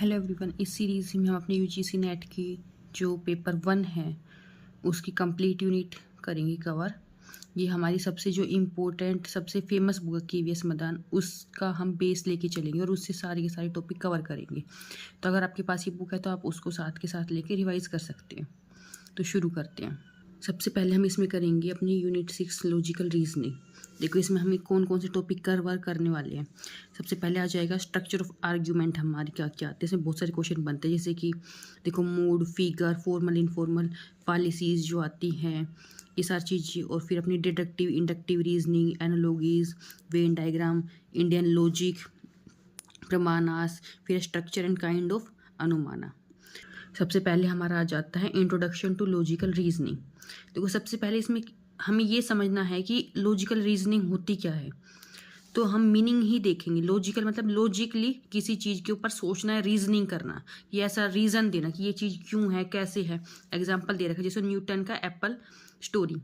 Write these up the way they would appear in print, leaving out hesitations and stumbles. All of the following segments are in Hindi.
Hello everyone. इस सीरीज़ में हम अपने यूजीसी नेट की जो पेपर 1 है उसकी कंप्लीट यूनिट करेंगे कवर। ये हमारी सबसे जो इम्पोर्टेंट सबसे फेमस बुक है केवीएस मदान, उसका हम बेस लेके चलेंगे और उससे सारे के सारे टॉपिक कवर करेंगे। तो अगर आपके पास ये बुक है तो आप उसको साथ के साथ लेके रिवाइज कर सकते हैं। तो शुरू करते हैं। सबसे पहले हम इसमें करेंगे अपनी यूनिट 6 लॉजिकल रीजनिंग। देखो इसमें हम कौन कौन से टॉपिक कवर करने वाले हैं। सबसे पहले आ जाएगा स्ट्रक्चर ऑफ आर्ग्यूमेंट। हमारे क्या क्या आते हैं, इसमें बहुत सारे क्वेश्चन बनते हैं, जैसे कि देखो mood, figure, formal, informal, fallacies जो आती हैं, ये सारी चीज़ें। और फिर अपनी deductive, inductive reasoning, analogies, Venn diagram, Indian logic, प्रमाणास, फिर स्ट्रक्चर एंड काइंड ऑफ अनुमाना। सबसे पहले हमारा आ जाता है इंट्रोडक्शन टू लॉजिकल रीजनिंग। देखो सबसे पहले इसमें हमें ये समझना है कि लॉजिकल रीजनिंग होती क्या है। तो हम मीनिंग ही देखेंगे। लॉजिकल मतलब लॉजिकली किसी चीज़ के ऊपर सोचना है, रीजनिंग करना, ये ऐसा रीज़न देना कि ये चीज़ क्यों है, कैसे है। एग्जाम्पल दे रखा है जैसे न्यूटन का एप्पल स्टोरी।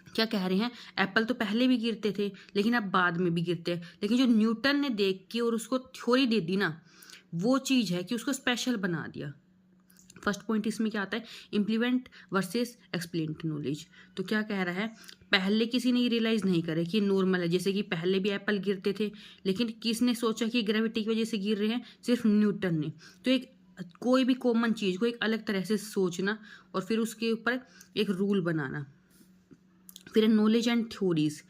क्या कह रहे हैं, एप्पल तो पहले भी गिरते थे लेकिन अब बाद में भी गिरते हैं, लेकिन जो न्यूटन ने देख के और उसको थ्योरी दे दी ना, वो चीज़ है कि उसको स्पेशल बना दिया। फर्स्ट पॉइंट इसमें क्या आता है, इम्प्लीमेंट वर्सेस एक्सप्लेन्ड नॉलेज। तो क्या कह रहा है, पहले किसी ने रियलाइज़ नहीं करे कि नॉर्मल है, जैसे कि पहले भी एप्पल गिरते थे लेकिन किसने सोचा कि ग्रेविटी की वजह से गिर रहे हैं, सिर्फ न्यूटन ने। तो एक कोई भी कॉमन चीज़ को एक अलग तरह से सोचना और फिर उसके ऊपर एक रूल बनाना। फिर नॉलेज एंड थ्योरीज।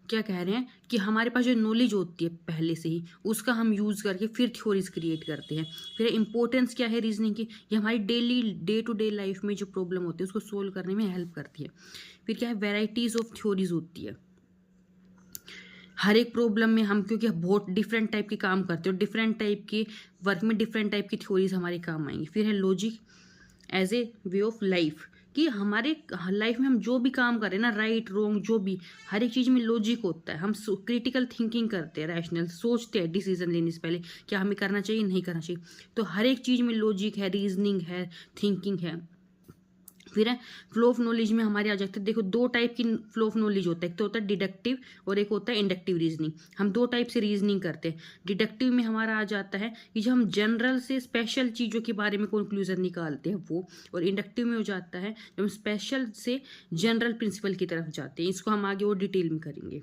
क्या कह रहे हैं कि हमारे पास जो नॉलेज होती है पहले से ही, उसका हम यूज़ करके फिर थ्योरीज क्रिएट करते हैं। फिर इंपॉर्टेंस क्या है रीजनिंग की, ये हमारी daily day to day life में जो प्रॉब्लम होती है उसको सोल्व करने में हेल्प करती है। फिर क्या है, वेराइटीज़ ऑफ थ्योरीज होती है। हर एक प्रॉब्लम में हम, क्योंकि बहुत डिफरेंट टाइप के काम करते हैं और डिफरेंट टाइप के वर्क में डिफरेंट टाइप की थ्योरीज हमारे काम आएंगी। फिर है logic as a way of life, कि हमारे लाइफ में हम जो भी काम करें ना, राइट रॉन्ग जो भी, हर एक चीज़ में लॉजिक होता है। हम क्रिटिकल थिंकिंग करते हैं, रैशनल सोचते हैं डिसीजन लेने से पहले, क्या हमें करना चाहिए नहीं करना चाहिए। तो हर एक चीज़ में लॉजिक है, रीजनिंग है, थिंकिंग है। फिर है फ्लो ऑफ नॉलेज में हमारे आ जाते हैं, देखो दो टाइप की फ्लो ऑफ नॉलेज होता है, एक तो होता है डिडक्टिव और एक होता है इंडक्टिव रीजनिंग। हम दो टाइप से रीजनिंग करते हैं। डिडक्टिव में हमारा आ जाता है कि जो हम जनरल से स्पेशल चीज़ों के बारे में कंक्लूजन निकालते हैं वो, और इंडक्टिव में हो जाता है जब हम स्पेशल से जनरल प्रिंसिपल की तरफ जाते हैं। इसको हम आगे और डिटेल में करेंगे।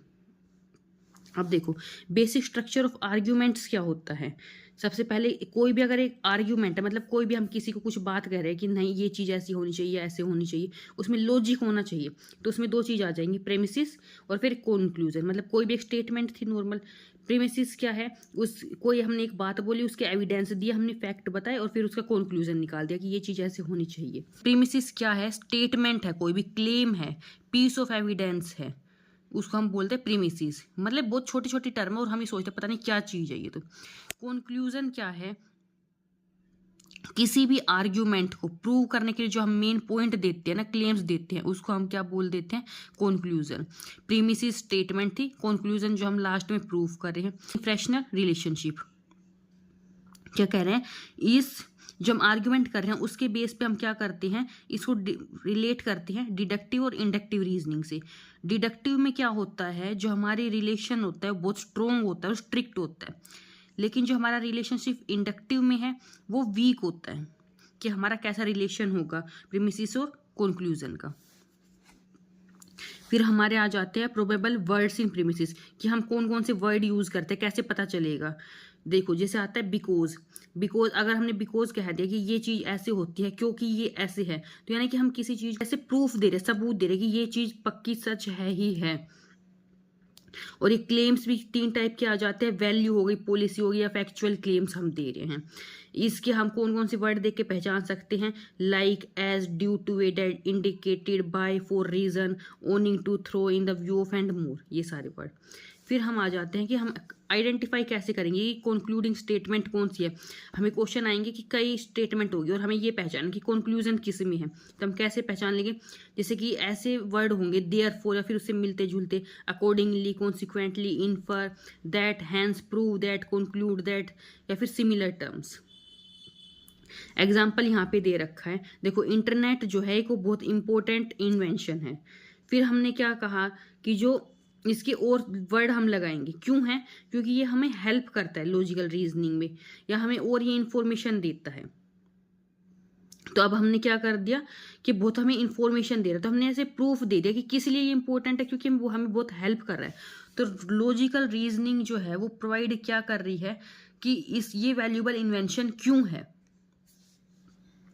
अब देखो बेसिक स्ट्रक्चर ऑफ आर्ग्यूमेंट्स क्या होता है। सबसे पहले कोई भी अगर एक आर्ग्यूमेंट है, मतलब कोई भी हम किसी को कुछ बात कह रहे हैं कि नहीं ये चीज़ ऐसी होनी चाहिए, ऐसे होनी चाहिए, उसमें लॉजिक होना चाहिए। तो उसमें दो चीज़ आ जाएंगी, प्रेमिसिस और फिर कंक्लूजन। मतलब कोई भी एक स्टेटमेंट थी नॉर्मल, प्रेमिसिस क्या है, उस कोई हमने एक बात बोली, उसके एविडेंस दिया, हमने फैक्ट बताए और फिर उसका कंक्लूजन निकाल दिया कि ये चीज़ ऐसे होनी चाहिए। प्रेमिसिस क्या है, स्टेटमेंट है, कोई भी क्लेम है, पीस ऑफ एविडेंस है, उसको हम बोलते हैं प्रीमिसिस। मतलब बहुत छोटी छोटी टर्म है और हम ये सोचते हैं पता नहीं क्या चीज़ है ये। तो कंक्लूजन क्या है, किसी भी आर्ग्यूमेंट को प्रूव करने के लिए जो हम मेन पॉइंट देते हैं ना, क्लेम्स देते हैं, उसको हम क्या बोल देते हैं, कंक्लूजन। प्रीमिसिस स्टेटमेंट थी, कंक्लूजन जो हम लास्ट में प्रूव कर रहे हैं। इंप्रेशनल रिलेशनशिप, क्या कह रहे हैं, इस जो हम आर्ग्यूमेंट कर रहे हैं उसके बेस पे हम क्या करते हैं, इसको रिलेट करते हैं डिडक्टिव और इंडक्टिव रीजनिंग से। डिडक्टिव में क्या होता है, जो हमारे रिलेशन होता है वो बहुत स्ट्रोंग होता है और स्ट्रिक्ट होता है, लेकिन जो हमारा रिलेशनशिप इंडक्टिव में है वो वीक होता है, कि हमारा कैसा रिलेशन होगा प्रीमिसिस और कंक्लूजन का। फिर हमारे आ जाते हैं प्रोबेबल वर्ड्स इन प्रीमिसिस, कि हम कौन कौन से वर्ड यूज करते हैं, कैसे पता चलेगा। देखो जैसे आता है बिकॉज। बिकॉज अगर हमने बिकॉज कह दिया कि ये चीज़ ऐसे होती है क्योंकि ये ऐसे है, तो यानी कि हम किसी चीज़ ऐसे प्रूफ दे रहे, सबूत दे रहे कि ये चीज़ पक्की सच है ही है। और ये क्लेम्स भी तीन टाइप के आ जाते हैं, वैल्यू हो गई, पॉलिसी हो गई, या फैक्चुअल क्लेम्स हम दे रहे हैं। इसके हम कौन कौन से वर्ड देख के पहचान सकते हैं, like, as, due to, a, date, indicated by, for reason, owing to, through, in the view of and more, ये सारे वर्ड। फिर हम आ जाते हैं कि हम आइडेंटिफाई कैसे करेंगे कि कंक्लूडिंग स्टेटमेंट कौन सी है। हमें क्वेश्चन आएंगे कि कई स्टेटमेंट होगी और हमें ये पहचान कि कंक्लूजन किस में है, तो हम कैसे पहचान लेंगे। जैसे कि ऐसे वर्ड होंगे देयरफॉर, या फिर उससे मिलते जुलते, accordingly, consequently, infer, that, hence, prove that, conclude that, या फिर सिमिलर टर्म्स। एग्जाम्पल यहाँ पे दे रखा है, देखो इंटरनेट जो है एक बहुत इंपॉर्टेंट इन्वेंशन है। फिर हमने क्या कहा कि जो इसके और वर्ड हम लगाएंगे, क्यों है? क्योंकि ये हमें हेल्प करता है लॉजिकल रीजनिंग में, या हमें और ये इंफॉर्मेशन देता है। तो अब हमने क्या कर दिया कि बहुत हमें इंफॉर्मेशन दे रहा है, तो हमने ऐसे प्रूफ दे दिया कि किस लिए ये इंपॉर्टेंट है, क्योंकि वो हमें बहुत हेल्प कर रहा है। तो लॉजिकल रीजनिंग जो है वो प्रोवाइड क्या कर रही है कि ये वैल्यूएबल इन्वेंशन क्यों है।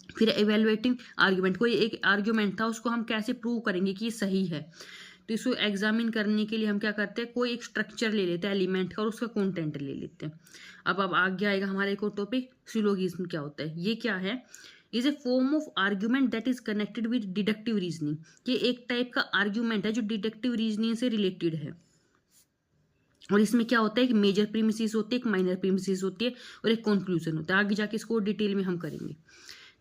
फिर इवेलुएटिंग आर्ग्यूमेंट, कोई एक आर्ग्यूमेंट था, उसको हम कैसे प्रूव करेंगे कि ये सही है। तो इसको एग्जामिन करने के लिए हम क्या करते हैं, कोई एक स्ट्रक्चर ले लेते हैं एलिमेंट का और उसका कंटेंट ले लेते हैं। अब आगे आएगा हमारा एक और टॉपिक, सिलोगिज्म क्या होता है। ये क्या है? Is a form of argument that is connected with deductive reasoning. ये एक टाइप का आर्ग्यूमेंट है जो डिडक्टिव रीजनिंग से रिलेटेड है। और इसमें क्या होता है, एक मेजर प्रीमिसेस होती है, एक माइनर प्रीमिसेस होती है और एक कंक्लूजन होता है। आगे जाके इसको डिटेल में हम करेंगे।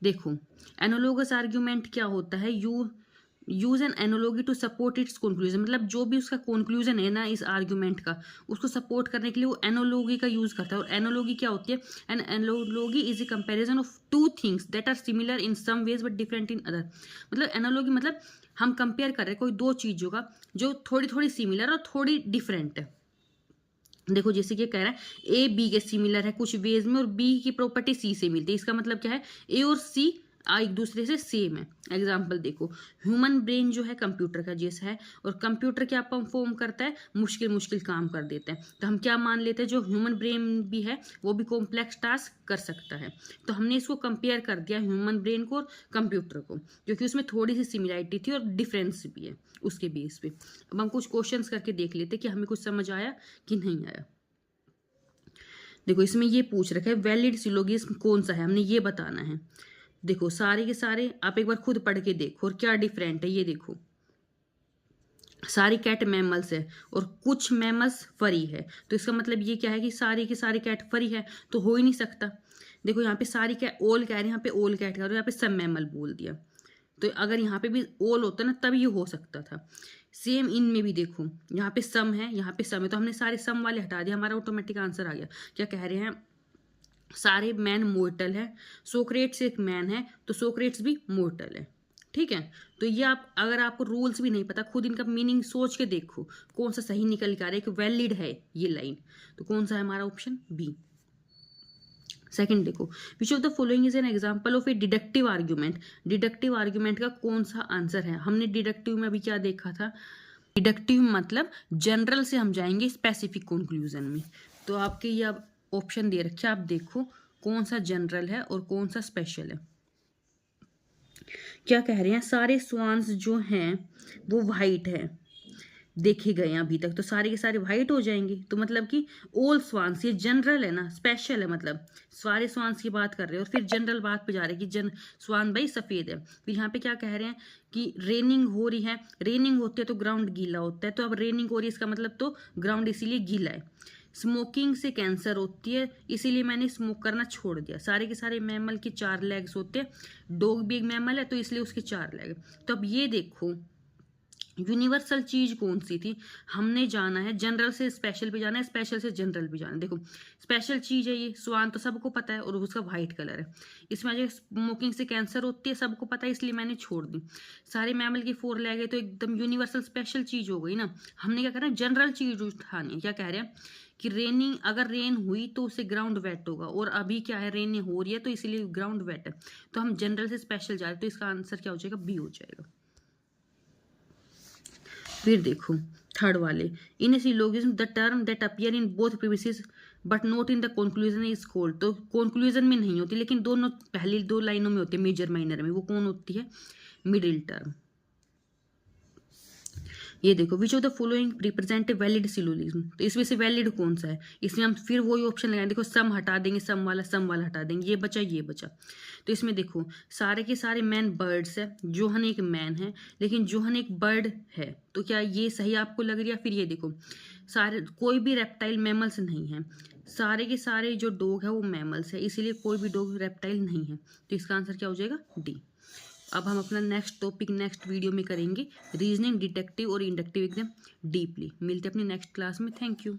देखो, एनालोगस आर्ग्यूमेंट क्या होता है, use an analogy to support its conclusion. मतलब जो भी उसका कंक्लूजन है ना इस आर्ग्यूमेंट का, उसको सपोर्ट करने के लिए वो एनालॉजी का यूज करता है। और एनालॉजी क्या होती है? An analogy is a comparison of two things that are similar in some ways but different in other. मतलब एनालॉजी मतलब हम कंपेयर कर रहे हैं कोई दो चीजों का जो थोड़ी थोड़ी सिमिलर और थोड़ी डिफरेंट है। देखो, जैसे कि कह रहा है ए बी के सिमिलर है कुछ वेज में और बी की प्रॉपर्टी सी से मिलती है। इसका मतलब क्या है? ए और सी एक दूसरे से सेम है। एग्जाम्पल देखो, ह्यूमन ब्रेन जो है कंप्यूटर का जैसा है, और कंप्यूटर क्या परफॉर्म करता है? मुश्किल मुश्किल काम कर देता है। तो हम क्या मान लेते हैं, जो ह्यूमन ब्रेन भी है वो भी कॉम्प्लेक्स टास्क कर सकता है। तो हमने इसको कंपेयर कर दिया ह्यूमन ब्रेन को और कंप्यूटर को, क्योंकि उसमें थोड़ी सी सिमिलरिटी थी और डिफरेंस भी है उसके बेस पे। अब हम कुछ क्वेश्चंस करके देख लेते कि हमें कुछ समझ आया कि नहीं आया। देखो, इसमें ये पूछ रखा है वैलिड सिलोगिज्म कौन सा है, हमने ये बताना है। देखो, सारे के सारे आप एक बार खुद पढ़ के देखो और क्या डिफरेंट है ये देखो। सारी कैट मैमल्स है और कुछ मैमल्स फरी है, तो इसका मतलब ये क्या है कि सारी के सारे कैट फरी है, तो हो ही नहीं सकता। देखो, यहाँ पे सारी कैट ओल कह रहे हैं, यहाँ पे ओल कैट कह रहे हो, यहाँ पे सब मैमल बोल दिया। तो अगर यहाँ पे भी ओल होता ना तब ये हो सकता था। सेम इनमें भी देखो, यहाँ पे सम है, यहाँ पे सम है, तो हमने सारे सम वाले हटा दिया, हमारा ऑटोमेटिक आंसर आ गया। क्या कह रहे हैं? सारे मैन मोर्टल है, सोक्रेट्स एक मैन है, तो सोक्रेट्स भी मोर्टल है। ठीक है, तो ये आप अगर आपको रूल्स भी नहीं पता, खुद इनका मीनिंग सोच के देखो कौन सा सही निकल के आ रहा है कि वैलिड है ये लाइन। तो कौन सा है हमारा? Option B. सेकंड देखो, which of the following is an example of a deductive argument. Deductive argument का कौन सा आंसर है? हमने डिडक्टिव में अभी क्या देखा था? डिडक्टिव मतलब जनरल से हम जाएंगे स्पेसिफिक कंक्लूजन में। तो आपके ये अब ऑप्शन दे रखे, आप देखो कौन सा जनरल है और कौन सा स्पेशल है। क्या कह रहे हैं? सारे स्वान्स जो हैं वो वाइट है, देखे गए हैं अभी तक, तो सारे के सारे वाइट हो जाएंगे। तो मतलब कि ऑल स्वान्स, ये जनरल है ना, स्पेशल है, मतलब सारे स्वान्स की बात कर रहे हैं और फिर जनरल बात पे जा रहे हैं कि स्वान भाई सफेद है। फिर यहाँ पे क्या कह रहे हैं कि रेनिंग हो रही है, रेनिंग होती है तो ग्राउंड गीला होता है, तो अब रेनिंग हो रही है इसका मतलब तो ग्राउंड इसीलिए गीला है। स्मोकिंग से कैंसर होती है, इसीलिए मैंने स्मोक करना छोड़ दिया। सारे के सारे मैमल के 4 लेग्स होते हैं, डॉग भी एक मैमल है तो इसलिए उसके 4 लेग। तो अब ये देखो, यूनिवर्सल चीज कौन सी थी? हमने जाना है जनरल से स्पेशल पे जाना है, स्पेशल से जनरल पे जाना है। देखो, स्पेशल चीज है ये, स्वान तो सबको पता है और उसका वाइट कलर है। इसमें जो स्मोकिंग से कैंसर होती है सबको पता है, इसलिए मैंने छोड़ दी। सारे मैमल के 4 लेग है तो एकदम यूनिवर्सल स्पेशल चीज हो गई ना। हमने क्या करना है? जनरल चीज उठानी है। क्या कह रहे हैं कि रेनिंग, अगर रेन हुई तो उससे ग्राउंड वेट होगा, और अभी क्या है, रेन हो रही है तो इसीलिए ग्राउंड वेट है। तो हम जनरल से स्पेशल जा रहे हैं, तो इसका आंसर क्या हो जाएगा? बी हो जाएगा। फिर देखो थर्ड वाले, in a syllogism the term that appear in both premises but not in the conclusion is called. तो कंक्लूजन में नहीं होती लेकिन दोनों पहली 2 लाइनों में होती है, मेजर माइनर में, वो कौन होती है? Middle term. ये देखो, which of the following represent a valid syllogism. तो इसमें से वैलिड कौन सा है? इसमें हम फिर वही ऑप्शन लगाएंगे। देखो, सम हटा देंगे, सम वाला हटा देंगे, ये बचा ये बचा। तो इसमें देखो, सारे के सारे मैन बर्ड्स है, जोहन एक मैन है लेकिन जोहन एक बर्ड है, तो क्या ये सही आपको लग रही है? फिर ये देखो, सारे कोई भी रेप्टाइल मैमल्स नहीं है, सारे के सारे जो डॉग है वो मैमल्स है, इसीलिए कोई भी डॉग रेप्टाइल नहीं है। तो इसका आंसर क्या हो जाएगा? डी। अब हम अपना नेक्स्ट टॉपिक नेक्स्ट वीडियो में करेंगे, रीजनिंग डिडक्टिव और इंडक्टिव एकदम डीपली। मिलते हैं अपनी नेक्स्ट क्लास में। Thank you.